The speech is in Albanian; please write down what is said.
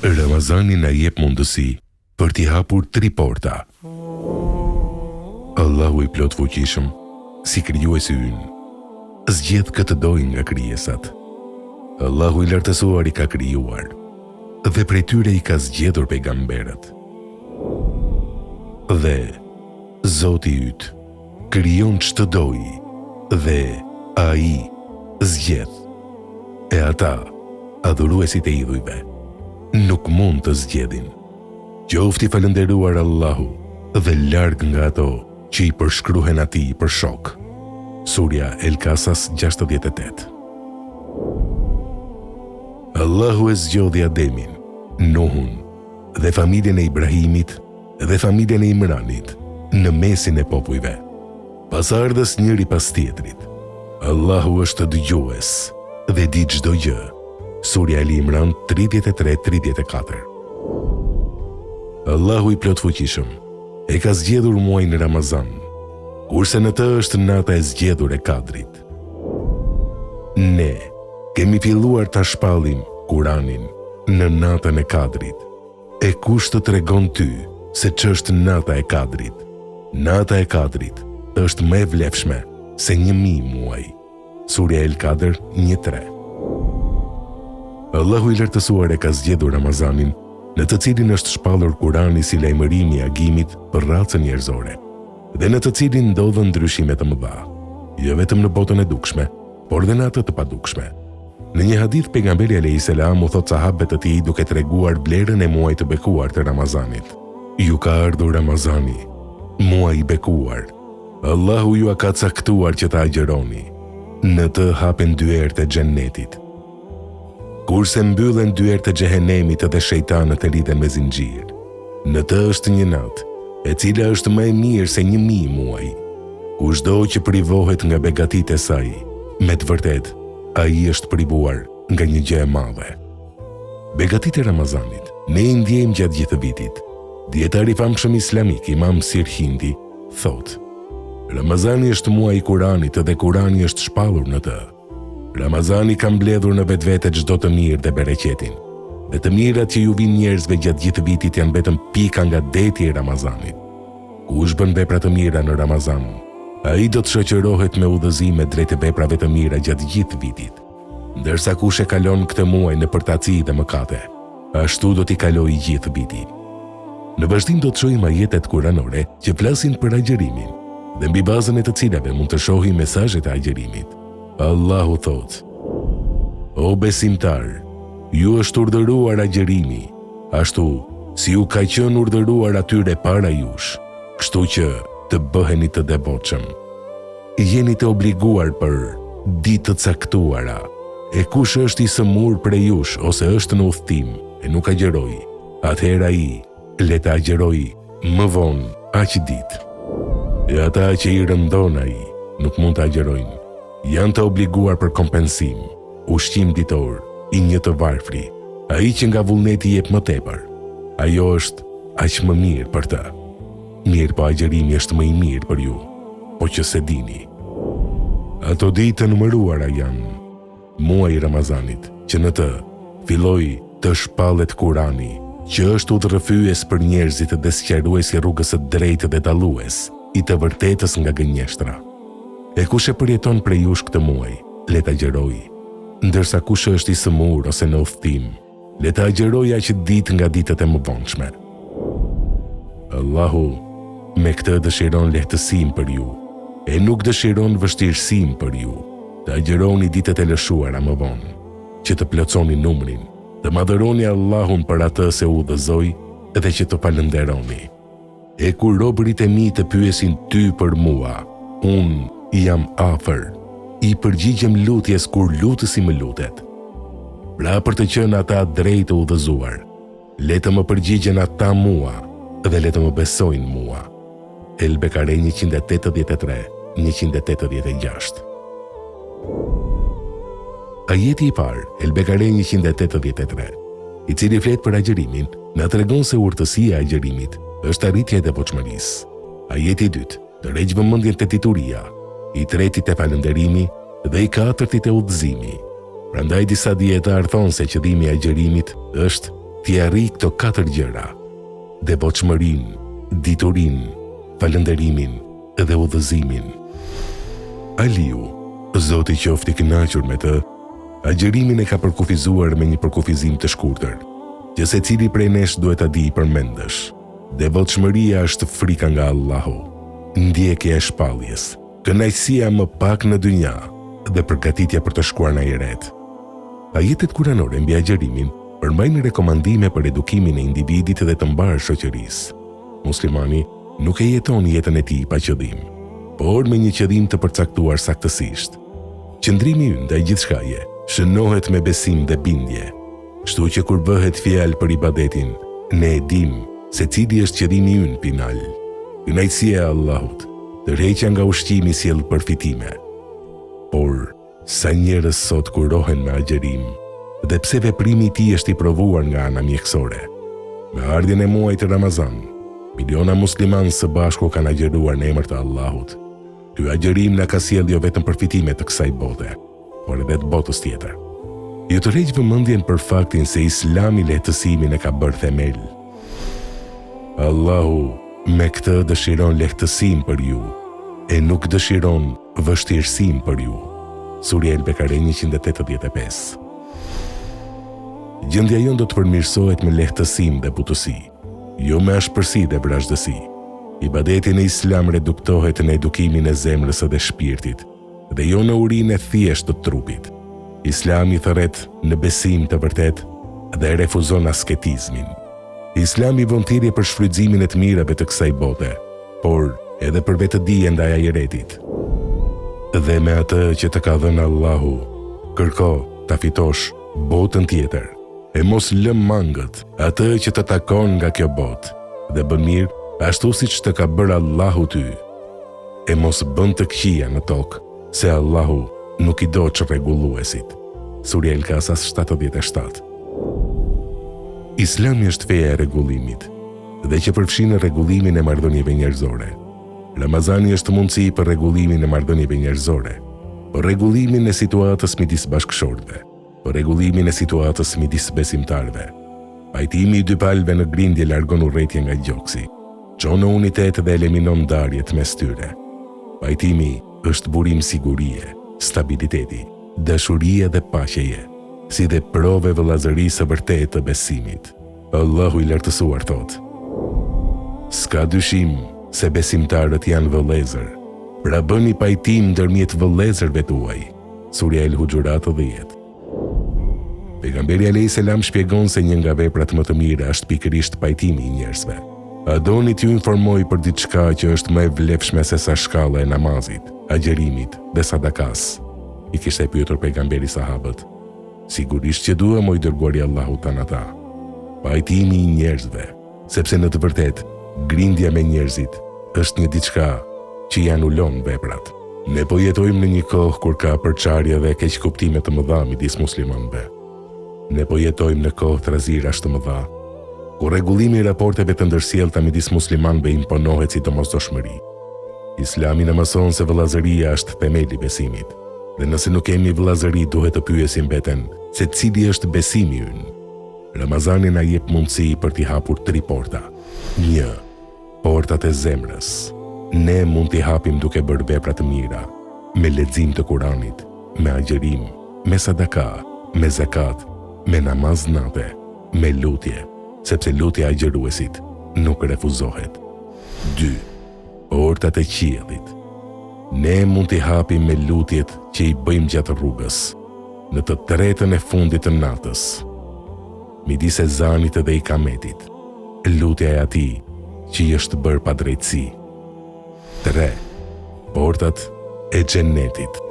Ramazani na jep mundësi për t'i hapur 3 porta. Allahu i plot fuqishëm, si krijuesi ynë, zgjedh këtë dojë nga krijesat. Allahu i lartësuar i ka krijuar, dhe prej tyre i ka zgjedhur pejgamberët. Dhe Zoti yt krijon çdo dojë, dhe ai zgjedh. E ata, adhuruesit e idhujve, nuk mund të zgjedhin. Qofti falënderuar Allahu dhe larg nga ato që i përshkruhen atij për shok. Surja El Kasas 68. Allahu e zgjodhi Ademin, Nuhun dhe familjen e Ibrahimit dhe familjen e Imranit në mesin e popujve, pasardhës njëri pas tjetrit. Allahu është dëgjues dhe di çdo gjë. Surja El Imran 33-34. Allahu i plot fuqishëm e ka zgjedhur muajin Ramazan, kurse në të është nata e zgjedhur e Kadrit. Ne kemi filluar ta shpallim Kur'anin në natën e Kadrit. E kush të tregon ty se ç'është nata e Kadrit? Nata e Kadrit është më e vlefshme se 1000 muaj. Surja El Kadr 1:3. Allahu i lartësuar e ka zgjedhur Ramazanin, në të cilin është shpallur Kurani si lajmërimi i agimit për racën njerëzore, dhe në të cilin ndodhen ndryshime të mëdha, jo vetëm në botën e dukshme, por dhe në atë të padukshme. Në një hadith pejgamberi alayhis salam u thot sahabëve të tij duke treguar vlerën e muajit të bekuar të Ramazanit: ju ka ardhur Ramazani, muaji i bekuar. Allahu ju ka caktuar që ta agjeroni. Në të hapen dyert e xhennetit, kurse mbyllen dyert e xhehenemit dhe shejtanët e lidhen me zinxhir. Në të është një natë, e cila është më e mirë se 1000 muaj. Kushdo që privohet nga begatitë e saj, me të vërtet, ai është privuar nga një gjë e madhe. Begatitë e Ramazanit ne i ndjejmë gjatë gjithë vitit. Dietari i famshëm islamik Imam Sirhindi thotë: Ramazani është muaji i Kuranit dhe Kurani është shpallur në të. Ramazani ka mbledhur në vetvete çdo të mirë dhe bereqetin. Dhe të mirat që ju vijnë njerëzve gjatë gjithë vitit janë vetëm pika nga deti i Ramazanit. Kush bën vepra të mira në Ramazan, ai do të shoqërohet me udhëzime drejt veprave të mira gjatë gjithë vitit. Ndërsa kush e kalon këtë muaj në përtaci dhe mëkate, ashtu do t'i kalojë gjithë viti. Në vazhdim do të shohim ajetet kuranore që flasin për agjerimin, dhe mbi bazën e të cilave mund të shohim mesazhet e agjerimit. Allahu thot: o besimtar, ju është urdhëruar agjerimi, ashtu si ju ka qenë urdhëruar atyre para jush, kështu që të bëheni të devotshëm. Jeni të obliguar për ditë të caktuara, e kush është i sëmur prej jush ose është në udhtim e nuk agjeroi, atëherë ai le të agjeroi më vonë aq ditë. E ata që i rëndon ai nuk mund të agjerojnë, janë të obliguar për kompensim, ushqim ditor, i një të varfri, ai që nga vullneti jep më tepër. Ajo është aq më mirë për të. Mirë po agjerimi është më i mirë për ju, po që se dini. Ato ditë të numëruara janë muaji i Ramazanit, që në të filloi të shpallet Kurani, që është udhërrëfyes për njerëzit dhe sqaruesi rrugës së drejtë dhe dallues i të vërtetës nga gënjeshtra. E kush e përjeton prej jush këtë muaj, le ta agjerojë, ndërsa kush është i sëmur ose në udhtim, le ta agjerojë aq ditë nga ditët e mëvonshme. Allahu me këtë dëshiron lehtësim për ju, e nuk dëshiron vështirësim për ju. Të agjeroni ditët e lëshuara më vonë, që të plotësoni numrin, të madhëroni Allahun për atë se u udhëzoi dhe që të falënderoni. E kur robërit e mi të pyesin ty për mua, unë jam afër, i përgjigjem lutjes kur lutësi më lutet. Pra për të qenë ata drejt të udhëzuar, le të më përgjigjen ata mua dhe le të më besojnë mua. El Bekare 183-186. Ajeti i parë, El Bekare 183, i cili flet për agjerimin, na tregon se urtësia e agjerimit është arritja e devotshmërisë. Ajeti i dytë, tërheq vëmendjen te tituria, i tretit te falënderimi dhe i katërtit te udhëzimi. Prandaj disa dietar thonë se qëllimi i agjerimit është t'i arrijë këto 4 gjëra: devotshmërinë, diturinë, falënderimin dhe udhëzimin. Aliu, Zoti qoftë i kënaqur me të, agjërimin e ka përkufizuar me një përkufizim të shkurtër, që secili prej nesh duhet ta di i përmendësh. Devotshmëria është frika nga Allahu, ndjekja e shpalljes, kënaqësia më pak në dynja dhe përgatitja për të shkuar në ahiret. Ajetet kuranore mbi agjërimin përmbajnë rekomandime për edukimin e individit dhe të mbarë shoqërisë. Muslimani nuk e jeton jetën e tij pa qëllim, por me një qëllim të përcaktuar saktësisht. Qëndrimi ynë ndaj gjithçkaje shënohet me besim dhe bindje. Kështu që kur bëhet fjalë për ibadetin, ne e dim se cili është qëllimi ynë final. Kënaqësia e Allahut, tërheqja nga ushqimi sjell përfitime. Por sa njerëz sot kurohen me agjërim, dhe pse veprimi i tij është i provuar nga ana mjekësore. Me ardhjen e muajit Ramazan, miliona muslimanë së bashku kanë agjëruar në emër të Allahut. Ky agjërim na ka sjellë jo vetëm përfitime të kësaj bote, por edhe të botës tjetër. Ju tërheq vëmendjen për faktin se Islami lehtësimin e ka bërë themel. Allahu me këtë dëshiron lehtësim për ju, e nuk dëshiron vështirësim për ju. Surja El-Bekare 185. Gjendja jonë do të përmirësohet me lehtësim dhe butësi, jo me ashpërsi dhe vrazhdësi. Ibadeti në Islam reduktohet në edukimin e zemrës dhe shpirtit, dhe jo në urinë e thjeshtë të trupit. Islami thërret në besim të vërtet dhe refuzon asketizmin. Islami von thirrje për shfrytëzimin e të mirave të kësaj bote, por edhe për vetëdije ndaj ahiretit. Dhe me atë që të ka dhënë Allahu, kërko ta fitosh botën tjetër, e mos lë mangët atë që të takon nga kjo botë, dhe bën mirë ashtu siç të ka bërë Allahu ty. E mos bën të këqija në tokë, se Allahu nuk i do çrregulluesit. Surja El-Kasas 77. Islami është feja e rregullimit, dhe që përfshin rregullimin e marrëdhënieve njerëzore. Ramazani është mundësi për rregullimin e marrëdhënieve njerëzore, për rregullimin e situatës midis bashkëshortëve, për rregullimin e situatës midis besimtarëve. Pajtimi i dy palëve në grindje largon urrëtitje nga gjoksi, çon në unitet dhe eliminon ndarjet mes tyre. Pajtimi është burim sigurie, stabiliteti, dashurie dhe paqeje, si dhe prove vëllazërisë së vërtetë të besimit. Allahu i lartësuar thot: s'ka dyshim se besimtarët janë vëllezër, pra bëni pajtim ndërmjet vëllezërve tuaj. Surja El-Hujurat 10. Pejgamberi alayhis salam shpjegon se një nga veprat më të mira është pikërisht pajtimi i njerëzve. A doni t'ju informoj për diçka që është më e vlefshme se sa shkalla e namazit, agjerimit dhe sadakas? I kishte pyetur pejgamberi sahabët. Sigurisht që dua, o i dërguari i Allahut tan ata. Pajtimi i njerëzve, sepse në të vërtetë grindja me njerëzit është një diçka që i anulon veprat. Ne po jetojmë në një kohë kur ka përçarje dhe keqkuptime të mëdha midis muslimanëve. Ne po jetojmë në kohë trazirash të mëdha, kur rregullimi i raporteve të ndërsjellta midis muslimanëve imponohet si domosdoshmëri. Islami na mëson se vëllazëria është themeli i besimit, dhe nëse nuk kemi vëllazëri duhet të pyesim veten se cili është besimi ynë. Ramazani na jep mundësi për t'i hapur 3 porta. 1. Portat e zemrës. Ne mund t'i hapim duke bërë vepra të mira, me lexim të Kuranit, me agjërim, me sadaka, me zakat, me namaz natë, me lutje, sepse lutja e agjëruesit nuk refuzohet. 2. Portat e qiellit. Ne mund t'i hapim me lutjet që i bëjmë gjatë rrugës, në të tretën e fundit të natës, midis ezanit dhe ikametit, lutja e atij që i është bërë pa drejtësi. 3. Portat e xhenetit.